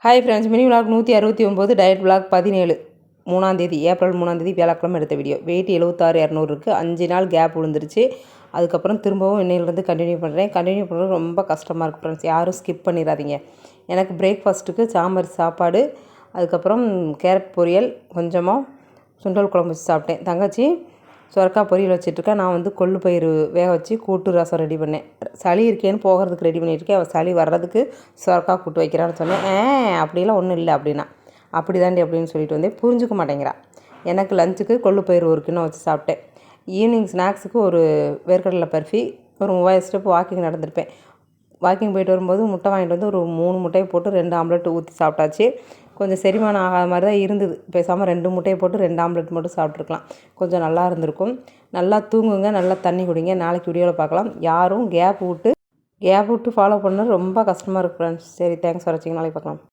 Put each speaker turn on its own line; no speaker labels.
Hi friends, mini vlog 169, diet vlog 17, 3ஆம் தேதி April 3ஆம் தேதி வியாழக்கிழமை எடுத்த வீடியோ. வெயிட் 76,200 இருக்குது. 5 நாள் கேப் விழுந்துருச்சு. அதுக்கப்புறம் திரும்பவும் இன்னையிலேருந்து கண்டினியூ பண்ணுறேன். கண்டினியூ பண்ணுறது ரொம்ப கஷ்டமாக இருக்குது ஃப்ரெண்ட்ஸ். யாரும் ஸ்கிப் பண்ணிடாதீங்க. எனக்கு பிரேக்ஃபாஸ்ட்டுக்கு சாம்பார் சாப்பாடு, அதுக்கப்புறம் கேரட் பொரியல், கொஞ்சமாக சுண்டல் குழம்பு வச்சு சாப்பிட்டேன். தங்கச்சி சுரக்காய் பொரியல் வச்சிட்ருக்கேன். நான் கொள்ளு பயிறு வேக வச்சு கூட்டு ரசம் ரெடி பண்ணேன். சளி இருக்கேன்னு போகிறதுக்கு ரெடி பண்ணியிருக்கேன். அவள் சளி வர்றதுக்கு சுரக்காய் கூட்டு வைக்கிறான்னு சொன்னேன். அப்படிலாம் ஒன்றும் இல்லை அப்படின்னா, அப்படி தாண்டி அப்படின்னு சொல்லிட்டு புரிஞ்சுக்க மாட்டேங்கிறா. எனக்கு லஞ்சுக்கு கொள்ளு பயிறு 1 கிண்ணம் வச்சு சாப்பிட்டேன். ஈவினிங் ஸ்நாக்ஸுக்கு ஒரு வேர்க்கடலை பர்ஃபி, ஒரு 3000 ஸ்டெப் வாக்கிங் நடந்திருப்பேன். வாக்கிங் போயிட்டு வரும்போது முட்டை வாங்கிட்டு ஒரு 3 முட்டையை போட்டு 2 ஆம்லெட் ஊற்றி சாப்பிட்டாச்சு. கொஞ்சம் செரிமானம் ஆகாத மாதிரி தான் இருந்தது. பேசாமல் 2 முட்டையை போட்டு 2 ஆம்லெட் மட்டும் சாப்பிட்ருக்கலாம். கொஞ்சம் நல்லா இருந்திருக்கும். நல்லா தூங்குங்க, நல்லா தண்ணி குடிங்க. நாளைக்கு வீடியோவில் பார்க்கலாம். யாரும் கேப் விட்டு ஃபாலோ பண்ண ரொம்ப கஷ்டமாக இருக்குது ஃப்ரெண்ட்ஸ். சரி, தேங்க்ஸ் ஃபார் வாட்சிங். நாளைக்கு பார்க்கலாம்.